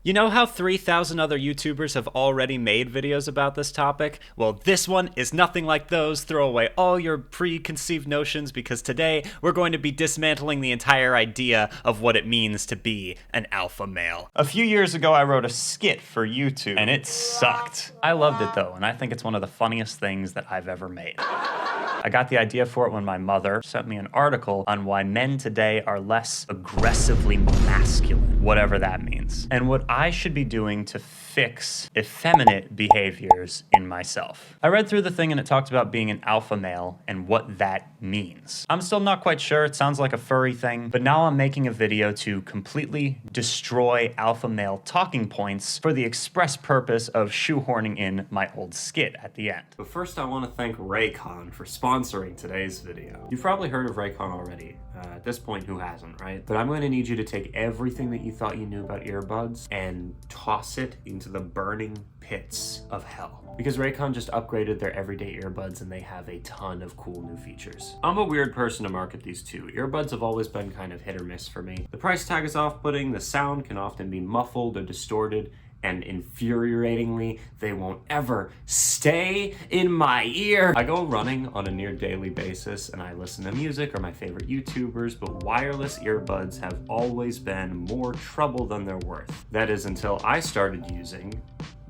You know how 3,000 other YouTubers have already made videos about this topic? Well, this one is nothing like those. Throw away all your preconceived notions because today we're going to be dismantling the entire idea of what it means to be an alpha male. A few years ago, I wrote a skit for YouTube, and it sucked. I loved it though, and I think it's one of the funniest things that I've ever made. I got the idea for it when my mother sent me an article on why men today are less aggressively masculine, whatever that means, and what I should be doing to fix effeminate behaviors in myself. I read through the thing and it talked about being an alpha male and what that means. I'm still not quite sure, it sounds like a furry thing, but now I'm making a video to completely destroy alpha male talking points for the express purpose of shoehorning in my old skit at the end. But first I want to thank Raycon for sponsoring today's video. You've probably heard of Raycon already. At this point, who hasn't, right? But I'm going to need you to take everything that you thought you knew about earbuds and toss it into the burning pits of hell. Because Raycon just upgraded their everyday earbuds and they have a ton of cool new features. I'm a weird person to market these to. Earbuds have always been kind of hit or miss for me. The price tag is off-putting, the sound can often be muffled or distorted, and infuriatingly, they won't ever stay in my ear. I go running on a near daily basis and I listen to music or my favorite YouTubers, but wireless earbuds have always been more trouble than they're worth. That is until I started using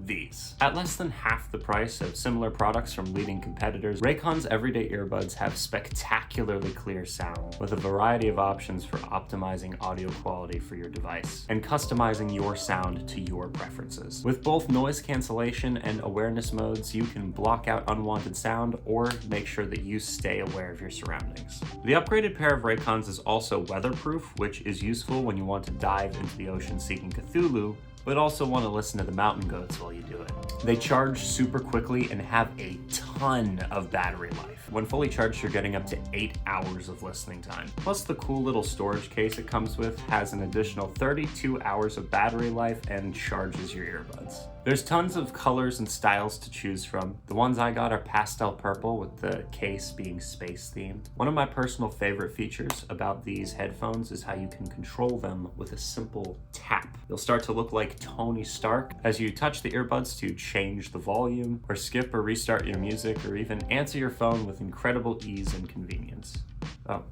these. At less than half the price of similar products from leading competitors, Raycon's everyday earbuds have spectacularly clear sound with a variety of options for optimizing audio quality for your device and customizing your sound to your preferences. With both noise cancellation and awareness modes, you can block out unwanted sound or make sure that you stay aware of your surroundings. The upgraded pair of Raycons is also weatherproof, which is useful when you want to dive into the ocean seeking Cthulhu, but also want to listen to the mountain goats while you do it. They charge super quickly and have a ton of battery life. When fully charged, you're getting up to 8 hours of listening time. Plus, the cool little storage case it comes with has an additional 32 hours of battery life and charges your earbuds. There's tons of colors and styles to choose from. The ones I got are pastel purple with the case being space themed. One of my personal favorite features about these headphones is how you can control them with a simple tap. You'll start to look like Tony Stark as you touch the earbuds to change the volume, or skip or restart your music, or even answer your phone with incredible ease and convenience. Oh.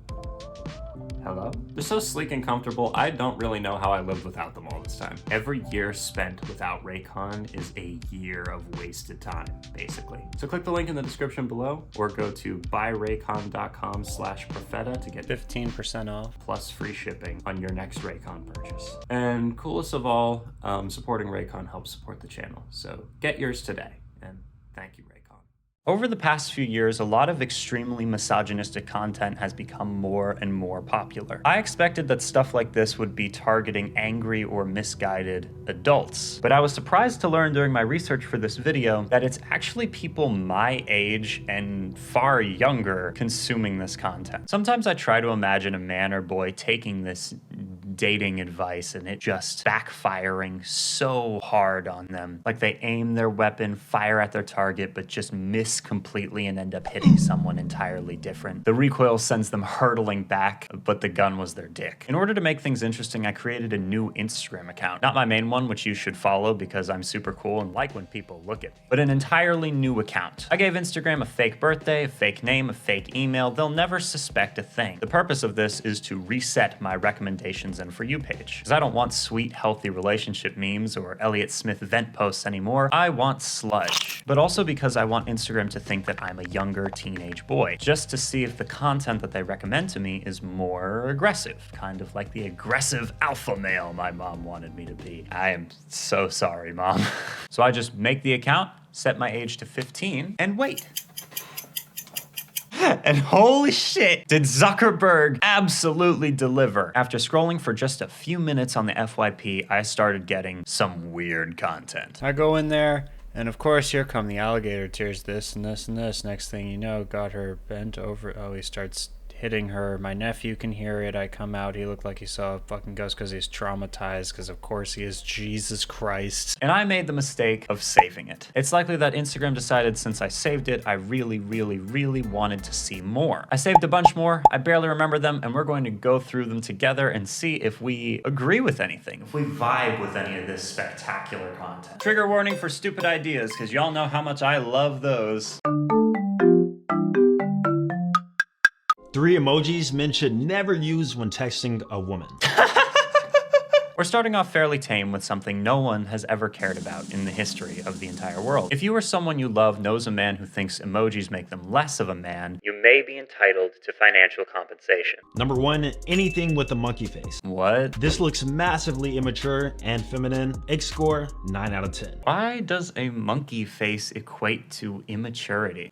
Hello? They're so sleek and comfortable, I don't really know how I lived without them all this time. Every year spent without Raycon is a year of wasted time, basically. So click the link in the description below, or go to buyraycon.com/profeta to get 15% off plus free shipping on your next Raycon purchase. And coolest of all, supporting Raycon helps support the channel. So get yours today, and thank you, Raycon. Over the past few years, a lot of extremely misogynistic content has become more and more popular. I expected that stuff like this would be targeting angry or misguided adults, but I was surprised to learn during my research for this video that it's actually people my age and far younger consuming this content. Sometimes I try to imagine a man or boy taking this dating advice and it just backfiring so hard on them. Like they aim their weapon, fire at their target, but just miss completely and end up hitting someone entirely different. The recoil sends them hurtling back, but the gun was their dick. In order to make things interesting, I created a new Instagram account. Not my main one, which you should follow because I'm super cool and like when people look at me, but an entirely new account. I gave Instagram a fake birthday, a fake name, a fake email. They'll never suspect a thing. The purpose of this is to reset my recommendations and For You page, because I don't want sweet, healthy relationship memes or Elliott Smith vent posts anymore. I want sludge. But also because I want Instagram to think that I'm a younger teenage boy, just to see if the content that they recommend to me is more aggressive, kind of like the aggressive alpha male my mom wanted me to be. I am so sorry, Mom. So I just make the account, set my age to 15, and wait. And holy shit, did Zuckerberg absolutely deliver. After scrolling for just a few minutes on the FYP, I started getting some weird content. I go in there, and of course, here come the alligator tears, this and this and this. Next thing you know, got her bent over. Oh, he starts hitting her. My nephew can hear it. I come out. He looked like he saw a fucking ghost because he's traumatized, because of course he is. Jesus Christ. And I made the mistake of saving it. It's likely that Instagram decided since I saved it, I really wanted to see more. I saved a bunch more. I barely remember them, and we're going to go through them together and see if we agree with anything, if we vibe with any of this spectacular content. Trigger warning for stupid ideas, because y'all know how much I love those. 3 emojis men should never use when texting a woman. We're starting off fairly tame with something no one has ever cared about in the history of the entire world. If you or someone you love knows a man who thinks emojis make them less of a man, you may be entitled to financial compensation. Number 1, anything with a monkey face. What? This looks massively immature and feminine. Ick score, 9 out of 10. Why does a monkey face equate to immaturity?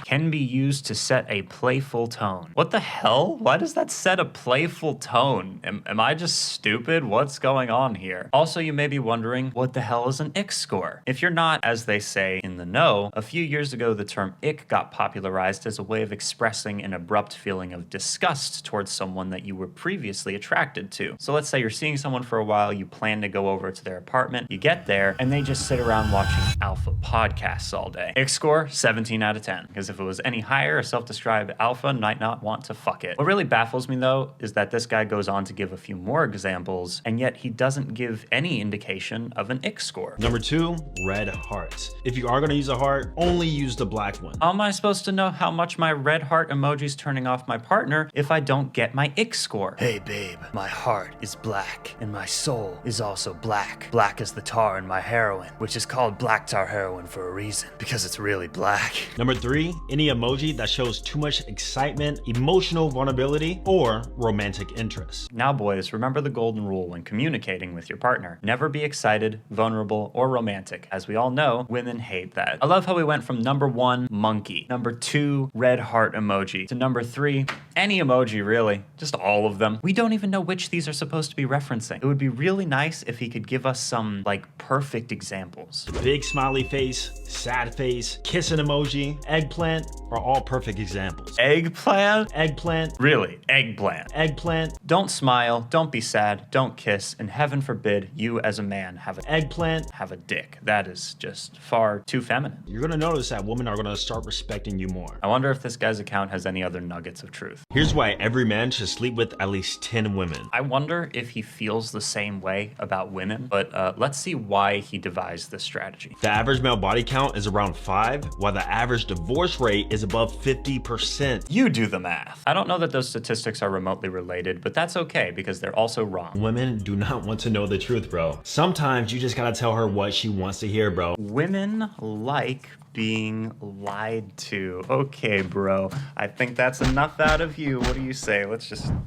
Can be used to set a playful tone. What the hell? Why does that set a playful tone? Am I just stupid? What's going on here? Also, you may be wondering, what the hell is an ick score? If you're not, as they say, in the know, a few years ago the term ick got popularized as a way of expressing an abrupt feeling of disgust towards someone that you were previously attracted to. So let's say you're seeing someone for a while, you plan to go over to their apartment, you get there, and they just sit around watching alpha podcasts all day. Ick score, 17 out of 10. Because if it was any higher, a self-described alpha might not want to fuck it. What really baffles me though is that this guy goes on to give a few more examples, and yet he doesn't give any indication of an ick score. Number 2, red hearts. If you are gonna use a heart, only use the black one. How am I supposed to know how much my red heart emoji's turning off my partner if I don't get my ick score? Hey babe, my heart is black, and my soul is also black. Black as the tar in my heroin, which is called black tar heroin for a reason, because it's really black. Number 3, any emoji that shows too much excitement, emotional vulnerability, or romantic interest. Now boys, remember the golden rule when communicating with your partner. Never be excited, vulnerable, or romantic. As we all know, women hate that. I love how we went from number 1, monkey, number 2, red heart emoji, to number 3, any emoji really, just all of them. We don't even know which these are supposed to be referencing. It would be really nice if he could give us some, like, perfect examples. Big smiley face, sad face, kissing emoji, eggplant are all perfect examples. Eggplant? Eggplant. Really, eggplant. Eggplant. Don't smile, don't be sad, don't kiss, and heaven forbid you as a man have an Eggplant. have a dick. That is just far too feminine. You're gonna notice that women are gonna start respecting you more. I wonder if this guy's account has any other nuggets of truth. Here's why every man should sleep with at least 10 women. I wonder if he feels the same way about women, but let's see why he devised this strategy. The average male body count is around 5, while the average divorce rate is above 50%. You do the math. I don't know that those statistics are remotely related, but that's okay because they're also wrong. Women do not want to know the truth, bro. Sometimes you just gotta tell her what she wants to hear, bro. Women like being lied to. Okay, bro. I think that's enough out of you. What do you say?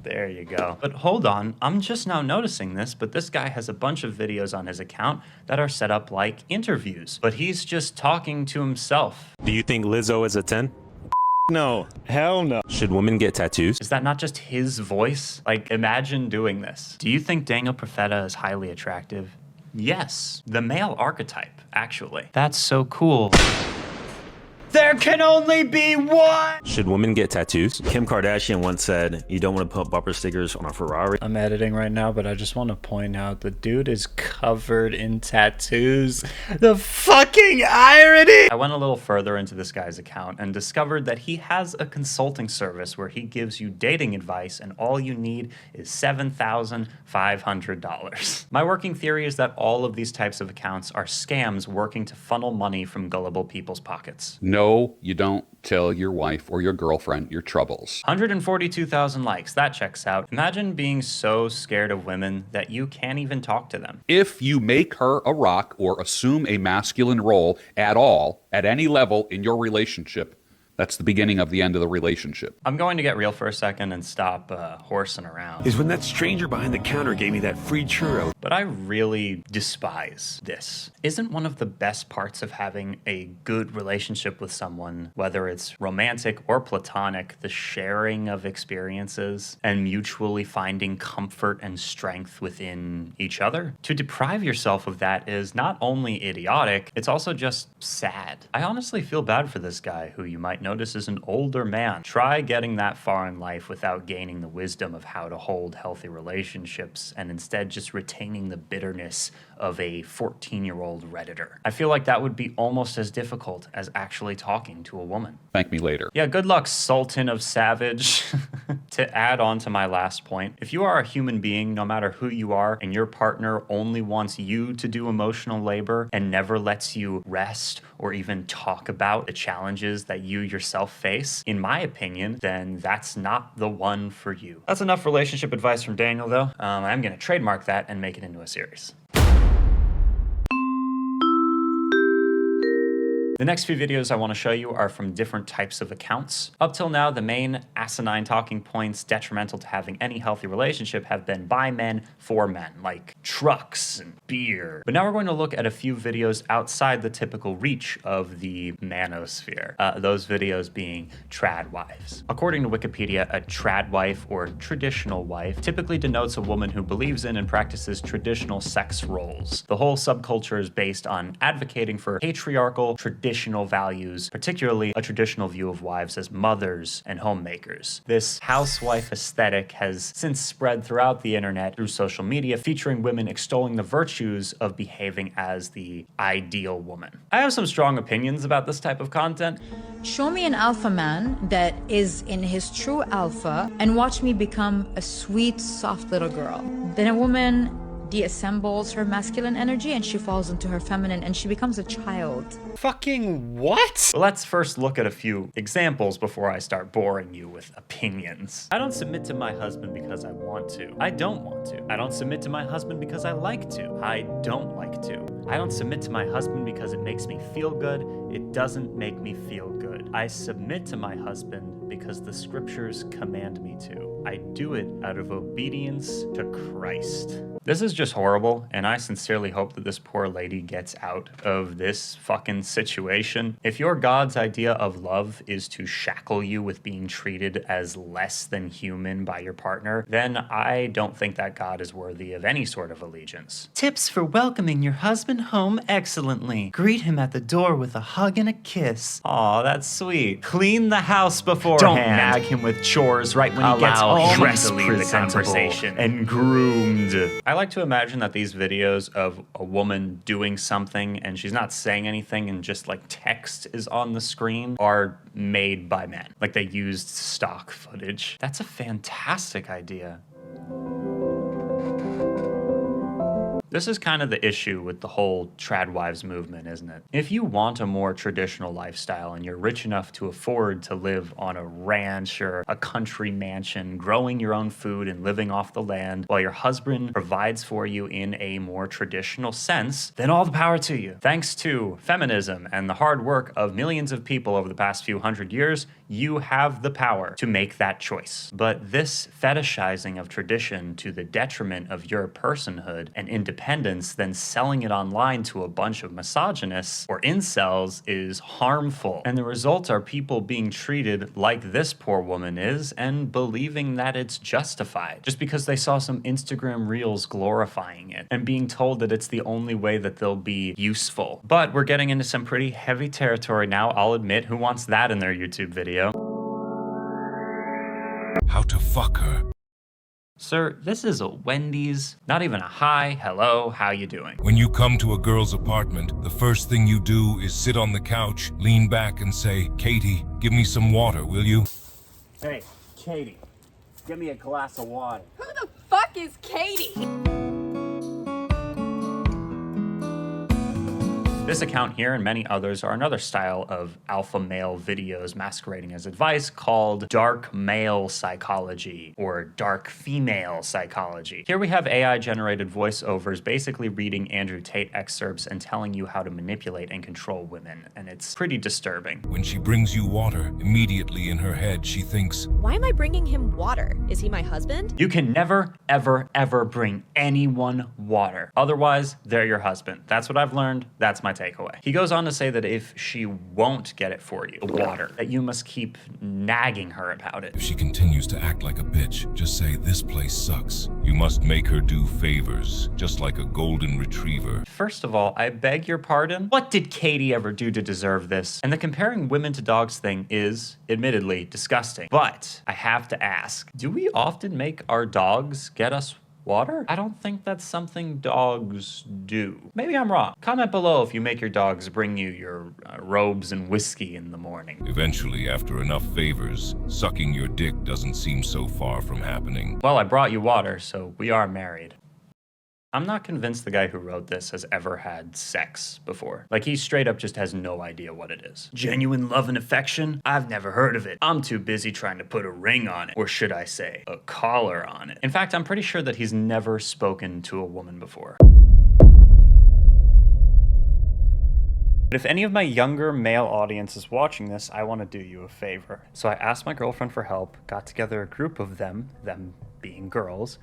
There you go. But hold on, I'm just now noticing this, but this guy has a bunch of videos on his account that are set up like interviews, but he's just talking to himself. Do you think Lizzo is a 10? No. Hell no. Should women get tattoos? Is that not just his voice? Like, imagine doing this. Do you think Daniel Profeta is highly attractive? Yes. The male archetype, actually. That's so cool. There can only be one! Should women get tattoos? Kim Kardashian once said, you don't want to put bumper stickers on a Ferrari. I'm editing right now, but I just want to point out the dude is covered in tattoos. The fucking irony! I went a little further into this guy's account and discovered that he has a consulting service where he gives you dating advice and all you need is $7,500. My working theory is that all of these types of accounts are scams working to funnel money from gullible people's pockets. No, you don't tell your wife or your girlfriend your troubles. 142,000 likes, that checks out. Imagine being so scared of women that you can't even talk to them. If you make her a rock or assume a masculine role at all, at any level in your relationship, that's the beginning of the end of the relationship. I'm going to get real for a second and stop horsing around. Is when that stranger behind the counter gave me that free churro. But I really despise this. Isn't one of the best parts of having a good relationship with someone, whether it's romantic or platonic, the sharing of experiences and mutually finding comfort and strength within each other? To deprive yourself of that is not only idiotic, it's also just sad. I honestly feel bad for this guy who you might know notice is an older man. Try getting that far in life without gaining the wisdom of how to hold healthy relationships and instead just retaining the bitterness of a 14-year-old Redditor. I feel like that would be almost as difficult as actually talking to a woman. Thank me later. Yeah, good luck, Sultan of Savage. To add on to my last point, if you are a human being, no matter who you are, and your partner only wants you to do emotional labor and never lets you rest or even talk about the challenges that you yourself face, in my opinion, then that's not the one for you. That's enough relationship advice from Daniel, though. I'm going to trademark that and make it into a series. The next few videos I want to show you are from different types of accounts. Up till now, the main asinine talking points detrimental to having any healthy relationship have been by men for men, like trucks and beer. But now we're going to look at a few videos outside the typical reach of the manosphere, those videos being trad wives. According to Wikipedia, a trad wife or traditional wife typically denotes a woman who believes in and practices traditional sex roles. The whole subculture is based on advocating for patriarchal traditional values, particularly a traditional view of wives as mothers and homemakers. This housewife aesthetic has since spread throughout the internet through social media, featuring women extolling the virtues of behaving as the ideal woman. I have some strong opinions about this type of content. Show me an alpha man that is in his true alpha and watch me become a sweet, soft little girl. Then a woman deassembles her masculine energy and she falls into her feminine and she becomes a child. Fucking what? Well, let's first look at a few examples before I start boring you with opinions. I don't submit to my husband because I want to. I don't want to. I don't submit to my husband because I like to. I don't like to. I don't submit to my husband because it makes me feel good. It doesn't make me feel good. I submit to my husband because the scriptures command me to. I do it out of obedience to Christ. This is just horrible, and I sincerely hope that this poor lady gets out of this fucking situation. If your God's idea of love is to shackle you with being treated as less than human by your partner, then I don't think that God is worthy of any sort of allegiance. Tips for welcoming your husband home excellently. Greet him at the door with a hug and a kiss. Aw, that's sweet. Clean the house beforehand. Don't nag him with chores right when he gets home. Dress to leave the conversation and groomed. I like to imagine that these videos of a woman doing something and she's not saying anything and just like text is on the screen are made by men. Like they used stock footage. That's a fantastic idea. This is kind of the issue with the whole trad wives movement, isn't it? If you want a more traditional lifestyle and you're rich enough to afford to live on a ranch or a country mansion, growing your own food and living off the land while your husband provides for you in a more traditional sense, then all the power to you. Thanks to feminism and the hard work of millions of people over the past few hundred years, you have the power to make that choice. But this fetishizing of tradition to the detriment of your personhood and independence, then selling it online to a bunch of misogynists or incels is harmful. And the results are people being treated like this poor woman is and believing that it's justified just because they saw some Instagram reels glorifying it and being told that it's the only way that they'll be useful. But we're getting into some pretty heavy territory now, I'll admit. Who wants that in their YouTube video? How to fuck her. Sir, this is a Wendy's, not even a hi, hello, how you doing? When you come to a girl's apartment, the first thing you do is sit on the couch, lean back and say, "Katie, give me some water, will you?" Hey, Katie, give me a glass of water. Who the fuck is Katie? This account here and many others are another style of alpha male videos masquerading as advice called dark male psychology or dark female psychology. Here we have AI generated voiceovers basically reading Andrew Tate excerpts and telling you how to manipulate and control women, and it's pretty disturbing. When she brings you water, immediately in her head she thinks, Why am I bringing him water? Is he my husband? You can never, ever, ever bring anyone water. Otherwise, they're your husband. That's what I've learned. That's my take takeaway. He goes on to say that if she won't get it for you, the water, that you must keep nagging her about it. If she continues to act like a bitch, just say, "This place sucks." You must make her do favors, just like a golden retriever. First of all, I beg your pardon. What did Katie ever do to deserve this? And the comparing women to dogs thing is, admittedly, disgusting. But I have to ask, do we often make our dogs get us water? I don't think that's something dogs do. Maybe I'm wrong. Comment below if you make your dogs bring you your robes and whiskey in the morning. Eventually, after enough favors, sucking your dick doesn't seem so far from happening. Well, I brought you water, so we are married. I'm not convinced the guy who wrote this has ever had sex before. Like, he straight up just has no idea what it is. Genuine love and affection? I've never heard of it. I'm too busy trying to put a ring on it. Or should I say, a collar on it. In fact, I'm pretty sure that he's never spoken to a woman before. But if any of my younger male audience is watching this, I want to do you a favor. So I asked my girlfriend for help, got together a group of them being girls,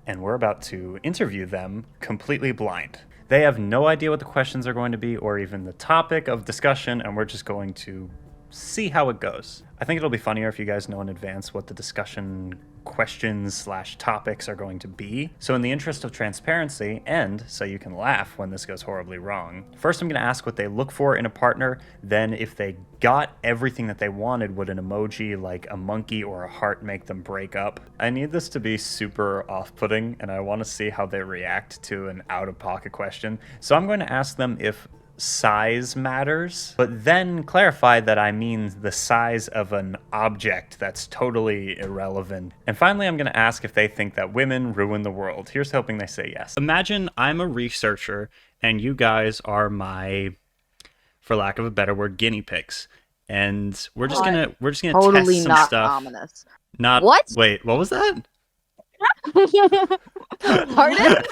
and we're about to interview them completely blind. They have no idea what the questions are going to be or even the topic of discussion, and we're just going to see how it goes. I think it'll be funnier if you guys know in advance what the discussion questions/topics are going to be. So in the interest of transparency, and so you can laugh when this goes horribly wrong, first I'm going to ask what they look for in a partner. Then if they got everything that they wanted, would an emoji like a monkey or a heart make them break up? I need this to be super off-putting, and I want to see how they react to an out-of-pocket question. So I'm going to ask them if size matters, but then clarify that I mean the size of an object that's totally irrelevant. And finally, I'm going to ask if they think that women ruin the world. Here's hoping they say yes. Imagine I'm a researcher and you guys are my, for lack of a better word, guinea pigs. And we're just gonna totally test some not stuff. ominous. Not what? Wait, what was that? Pardon?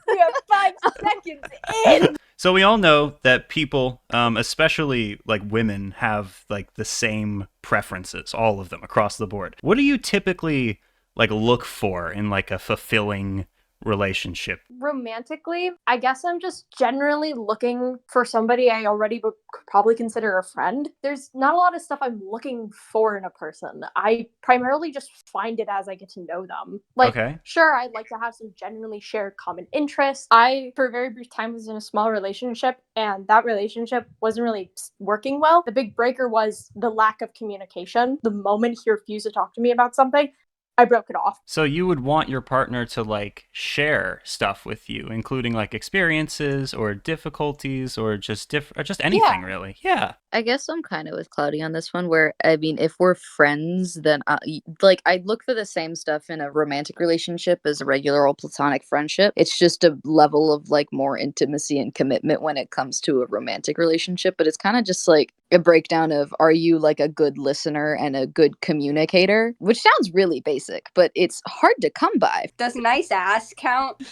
We have 5 seconds in. So we all know that people, especially like women, have like the same preferences, all of them across the board. What do you typically like look for in like a fulfilling relationship? Romantically, I guess I'm just generally looking for somebody I already would probably consider a friend. There's not a lot of stuff I'm looking for in a person. I primarily just find it as I get to know them. Like, Okay. Sure, I'd like to have some genuinely shared common interests. I, for a very brief time, was in a small relationship, and that relationship wasn't really working well. The big breaker was the lack of communication. The moment he refused to talk to me about something, I broke it off. So you would want your partner to like share stuff with you, including like experiences or difficulties or just anything really. Yeah. I guess I'm kind of with Cloudy on this one, where, I mean, if we're friends, then I look for the same stuff in a romantic relationship as a regular old platonic friendship. It's just a level of like more intimacy and commitment when it comes to a romantic relationship, but it's kind of just like a breakdown of, are you like a good listener and a good communicator? Which sounds really basic, but it's hard to come by. Does nice ass count?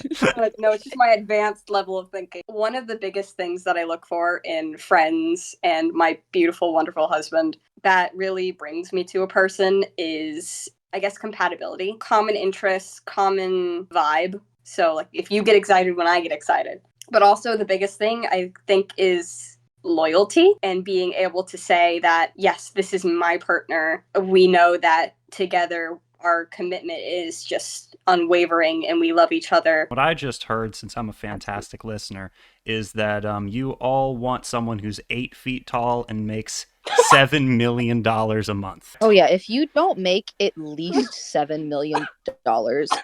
No, it's just my advanced level of thinking. One of the biggest things that I look for in friends and my beautiful, wonderful husband that really brings me to a person is, I guess, compatibility, common interests, common vibe. So like if you get excited when I get excited. But also the biggest thing I think is loyalty and being able to say that, yes, this is my partner. We know that together our commitment is just unwavering and we love each other. What I just heard, since I'm a fantastic listener, is that you all want someone who's 8 feet tall and makes $7 million a month. Oh yeah, if you don't make at least $7 million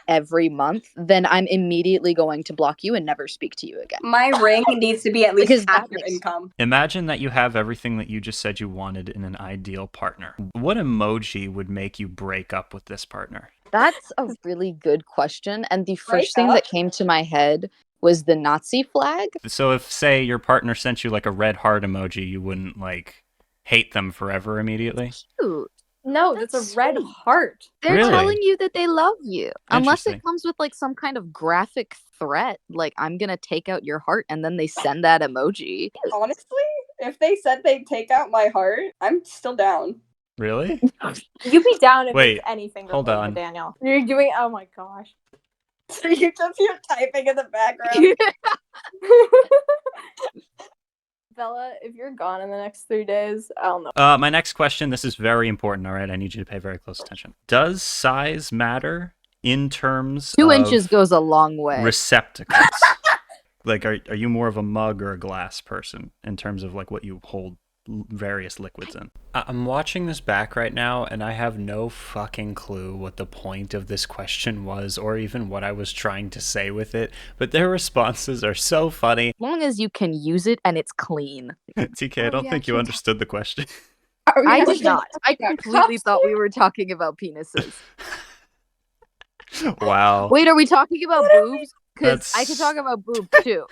every month, then I'm immediately going to block you and never speak to you again. My ring needs to be at least half your income. Imagine that you have everything that you just said you wanted in an ideal partner. What emoji would make you break up with this partner? That's a really good question, and the first thing that came to my head was the Nazi flag. So if, say, your partner sent you like a red heart emoji, you wouldn't like hate them forever immediately? Cute. No, that's a red heart. They're Really? telling you that they love you. Unless it Interesting. comes with like some kind of graphic threat, like I'm gonna take out your heart, and then they send that emoji. Honestly, if they said they'd take out my heart, I'm still down. Really? You'd be down if Wait, it's anything hold related on. to Daniel. You're doing, oh my gosh. So you just hear typing in the background. Bella, if you're gone in the next 3 days, I don't know. My next question, this is very important, all right? I need you to pay very close attention. Does size matter in terms 2 of inches goes a long way. receptacles? Like, are you more of a mug or a glass person in terms of like what you hold various liquids in? I'm watching this back right now, and I have no fucking clue what the point of this question was, or even what I was trying to say with it, but their responses are so funny. As long as you can use it and it's clean. TK, I don't think you understood the question. I did not. I completely thought we were talking about penises. Wow. Wait, are we talking about boobs? Because I could talk about boobs too.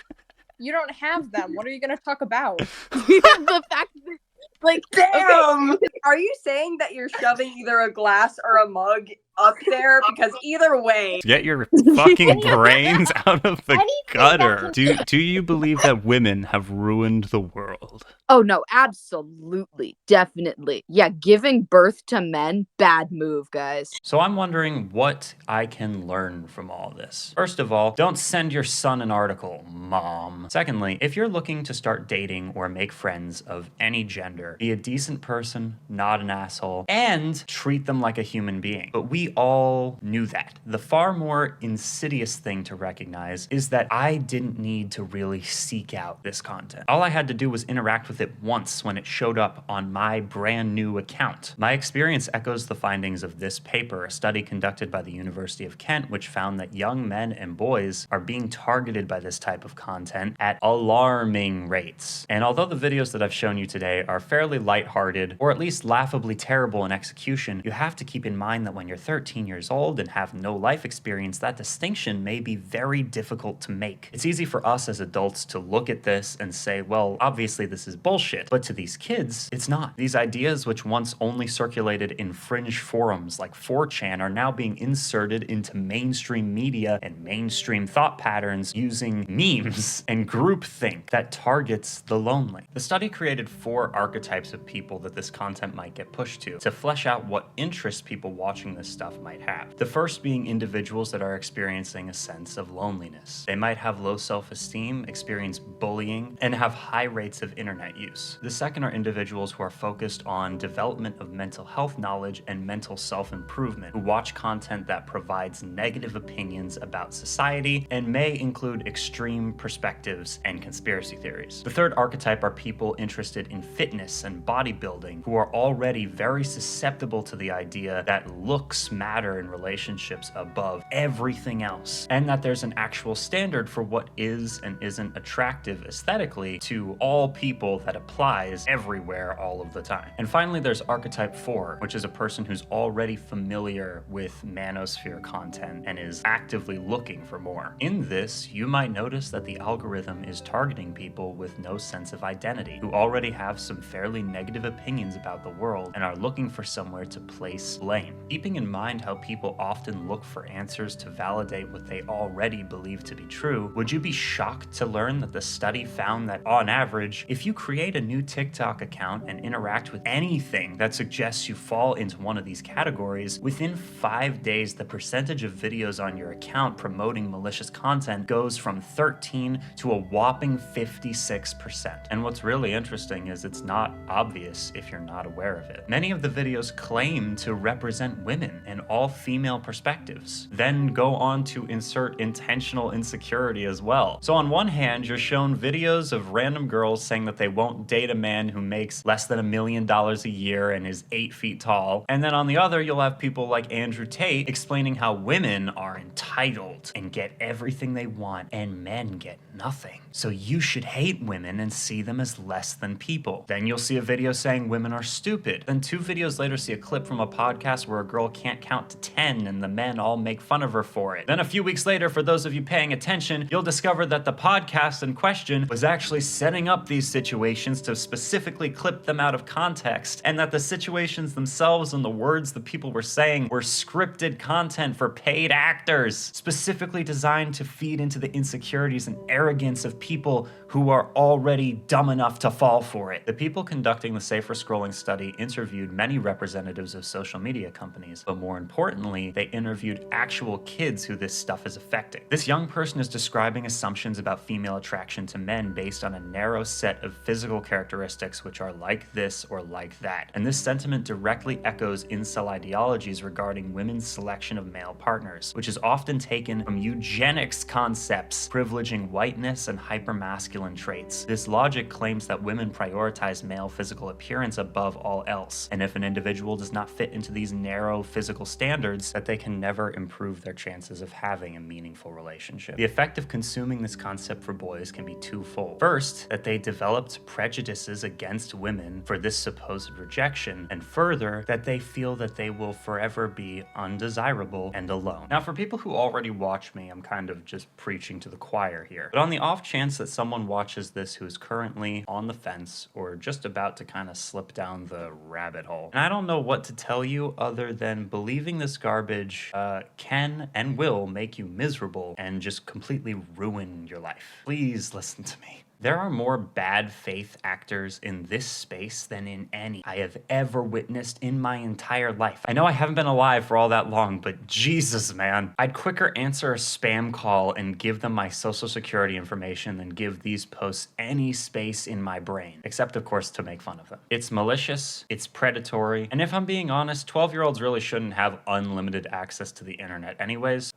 You don't have them. What are you going to talk about? The fact that, like, Damn! okay. Are you saying that you're shoving either a glass or a mug up there? Because either way... Get your fucking brains out of the gutter. Do you believe that women have ruined the world? Oh no, absolutely. Definitely. Yeah, giving birth to men, bad move, guys. So I'm wondering what I can learn from all this. First of all, don't send your son an article, mom. Secondly, if you're looking to start dating or make friends of any gender, be a decent person, not an asshole, and treat them like a human being. But we all knew that. The far more insidious thing to recognize is that I didn't need to really seek out this content. All I had to do was interact with it once when it showed up on my brand new account. My experience echoes the findings of this paper, a study conducted by the University of Kent, which found that young men and boys are being targeted by this type of content at alarming rates. And although the videos that I've shown you today are fairly lighthearted, or at least laughably terrible in execution, you have to keep in mind that when you're 13 years old and have no life experience, that distinction may be very difficult to make. It's easy for us as adults to look at this and say, well, obviously this is bullshit. But to these kids, it's not. These ideas, which once only circulated in fringe forums like 4chan, are now being inserted into mainstream media and mainstream thought patterns using memes and groupthink that targets the lonely. The study created 4 archetypes of people that this content might get pushed to flesh out what interests people watching this stuff might have. The first being individuals that are experiencing a sense of loneliness. They might have low self-esteem, experience bullying, and have high rates of internet use. The second are individuals who are focused on development of mental health knowledge and mental self-improvement, who watch content that provides negative opinions about society and may include extreme perspectives and conspiracy theories. The third archetype are people interested in fitness and bodybuilding, who are already very susceptible to the idea that looks matter in relationships above everything else, and that there's an actual standard for what is and isn't attractive aesthetically to all people that applies everywhere all of the time. And finally, there's archetype 4, which is a person who's already familiar with manosphere content and is actively looking for more. In this, you might notice that the algorithm is targeting people with no sense of identity, who already have some fairly negative opinions about the world and are looking for somewhere to place blame. Keeping in mind how people often look for answers to validate what they already believe to be true, would you be shocked to learn that the study found that on average, if you create a new TikTok account and interact with anything that suggests you fall into one of these categories, within 5 days, the percentage of videos on your account promoting malicious content goes from 13 to a whopping 56%. And what's really interesting is it's not obvious if you're not aware of it. Many of the videos claim to represent women and all female perspectives, then go on to insert intentional insecurity as well. So on one hand, you're shown videos of random girls saying that they won't date a man who makes less than $1 million a year and is 8 feet tall. And then on the other, you'll have people like Andrew Tate explaining how women are entitled and get everything they want and men get nothing. So you should hate women and see them as less than people. Then you'll see a video saying women are stupid. Then 2 videos later, see a clip from a podcast where a girl can't count to 10 and the men all make fun of her for it. Then a few weeks later, for those of you paying attention, you'll discover that the podcast in question was actually setting up these situations to specifically clip them out of context, and that the situations themselves and the words the people were saying were scripted content for paid actors, specifically designed to feed into the insecurities and arrogance of people who are already dumb enough to fall for it. The people conducting the Safer Scrolling study study interviewed many representatives of social media companies, but more importantly, they interviewed actual kids who this stuff is affecting. This young person is describing assumptions about female attraction to men based on a narrow set of physical characteristics which are like this or like that. And this sentiment directly echoes incel ideologies regarding women's selection of male partners, which is often taken from eugenics concepts privileging whiteness and hypermasculine traits. This logic claims that women prioritize male physical appearance above all else, and if an individual does not fit into these narrow physical standards, that they can never improve their chances of having a meaningful relationship. The effect of consuming this concept for boys can be twofold. First, that they developed prejudices against women for this supposed rejection, and further, that they feel that they will forever be undesirable and alone. Now, for people who already watch me, I'm kind of just preaching to the choir here, but on the off chance that someone watches this who is currently on the fence or just about to kind of slip down the rabbit hole, and I don't know what to tell you other than believing this garbage can and will make you miserable and just completely ruin your life. Please listen to me. There are more bad faith actors in this space than in any I have ever witnessed in my entire life. I know I haven't been alive for all that long, but Jesus, man. I'd quicker answer a spam call and give them my social security information than give these posts any space in my brain, except of course to make fun of them. It's malicious, it's predatory, and if I'm being honest, 12-year-olds really shouldn't have unlimited access to the internet anyways.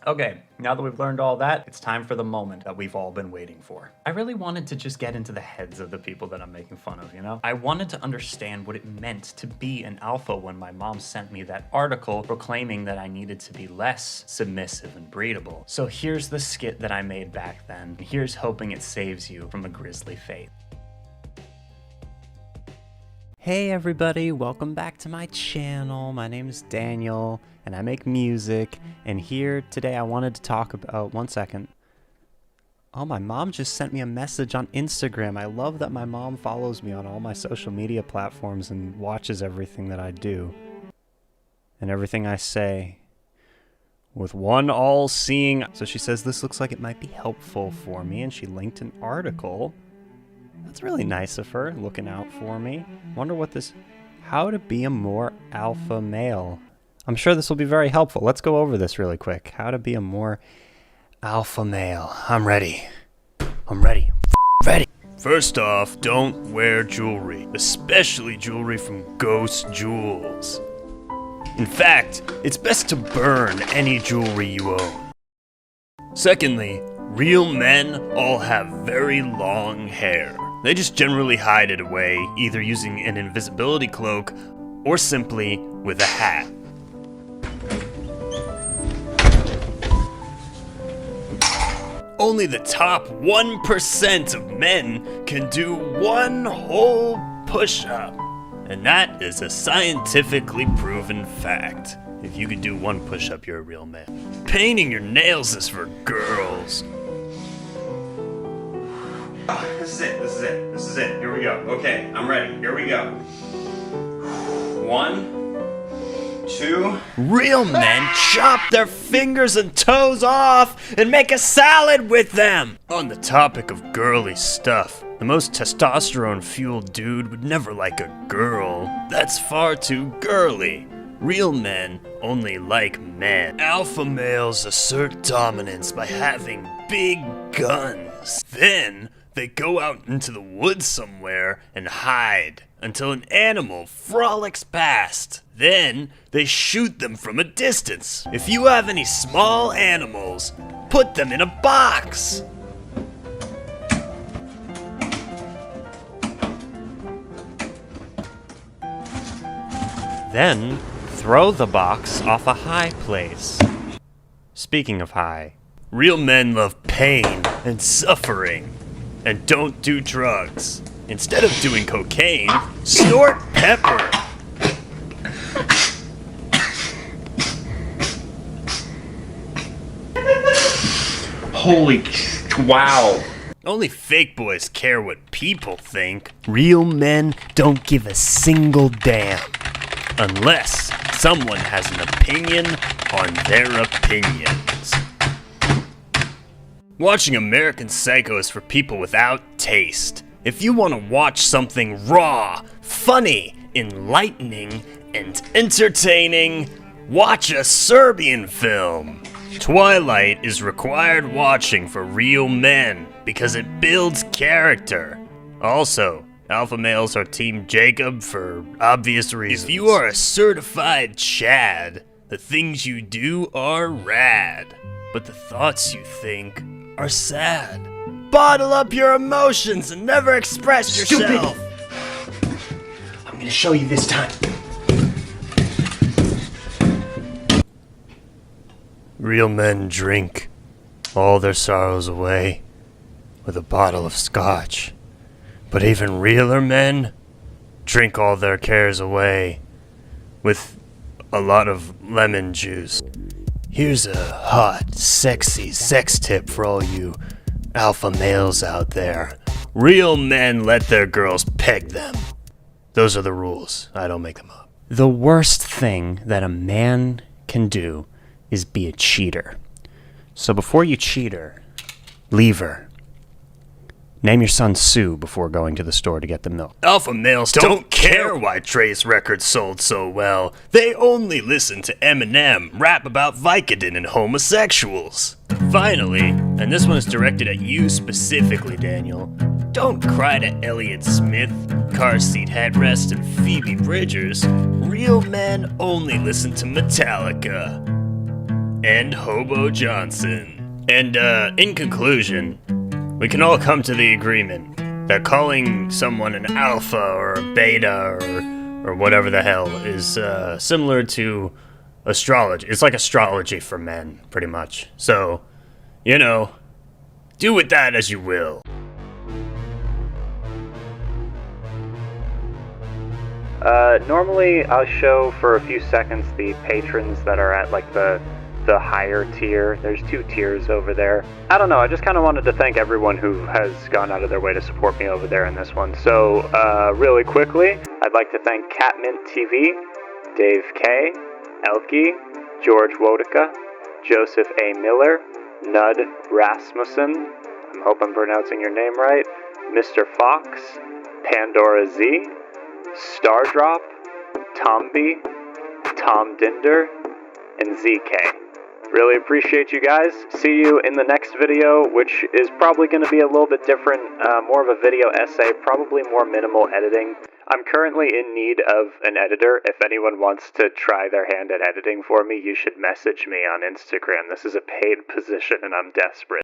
Okay, now that we've learned all that, it's time for the moment that we've all been waiting for. I really wanted to just get into the heads of the people that I'm making fun of, you know? I wanted to understand what it meant to be an alpha when my mom sent me that article proclaiming that I needed to be less submissive and breedable. So here's the skit that I made back then, and here's hoping it saves you from a grisly fate. Hey everybody, welcome back to my channel. My name is Daniel and I make music, and here today I wanted to talk about, one second. Oh, my mom just sent me a message on Instagram. I love that my mom follows me on all my social media platforms and watches everything that I do and everything I say with one all-seeing. So she says this looks like it might be helpful for me, and she linked an article. That's really nice of her, looking out for me. Wonder what this... How to be a more alpha male. I'm sure this will be very helpful. Let's go over this really quick. How to be a more alpha male. I'm ready. I'm ready. I'm ready. First off, don't wear jewelry, especially jewelry from Ghost Jewels. In fact, it's best to burn any jewelry you own. Secondly, real men all have very long hair. They just generally hide it away, either using an invisibility cloak or simply with a hat. Only the top 1% of men can do one whole push-up. And that is a scientifically proven fact. If you can do one push-up, you're a real man. Painting your nails is for girls. Oh, this is it. Here we go. Okay, I'm ready. Here we go. 1, 2. Real men chop their fingers and toes off and make a salad with them. On the topic of girly stuff, the most testosterone-fueled dude would never like a girl. That's far too girly. Real men only like men. Alpha males assert dominance by having big guns. Then they go out into the woods somewhere and hide until an animal frolics past. Then they shoot them from a distance. If you have any small animals, put them in a box. Then throw the box off a high place. Speaking of high, real men love pain and suffering and don't do drugs. Instead of doing cocaine, snort pepper. Holy wow. Only fake boys care what people think. Real men don't give a single damn. Unless someone has an opinion on their opinions. Watching American Psycho is for people without taste. If you want to watch something raw, funny, enlightening, and entertaining, watch a Serbian film. Twilight is required watching for real men because it builds character. Also, alpha males are Team Jacob for obvious reasons. If you are a certified Chad, the things you do are rad, but the thoughts you think are sad. Bottle up your emotions and never express yourself. I'm gonna show you this time. Real men drink all their sorrows away with a bottle of scotch. But even realer men drink all their cares away with a lot of lemon juice. Here's a hot, sexy sex tip for all you alpha males out there. Real men let their girls peg them. Those are the rules. I don't make them up. The worst thing that a man can do is be a cheater. So before you cheat her, leave her. Name your son Sue before going to the store to get the milk. Alpha males don't care why Trace Records sold so well. They only listen to Eminem rap about Vicodin and homosexuals. Finally, and this one is directed at you specifically, Daniel, don't cry to Elliott Smith, Car Seat Headrest, and Phoebe Bridgers. Real men only listen to Metallica and Hobo Johnson. And in conclusion, we can all come to the agreement that calling someone an alpha or a beta or whatever the hell is similar to astrology. It's like astrology for men, pretty much. So, you know, do with that as you will. Normally I'll show for a few seconds the patrons that are at like the higher tier. There's 2 tiers over there. I don't know, I just kind of wanted to thank everyone who has gone out of their way to support me over there in this one. So, really quickly, I'd like to thank Catmint TV, Dave K, Elke, George Wodika, Joseph A. Miller, Nud Rasmussen, I hope I'm pronouncing your name right, Mr. Fox, Pandora Z, Stardrop, Tomby, Tom Dinder, and ZK. Really appreciate you guys. See you in the next video, which is probably going to be a little bit different, more of a video essay, probably more minimal editing. I'm currently in need of an editor. If anyone wants to try their hand at editing for me, you should message me on Instagram. This is a paid position and I'm desperate.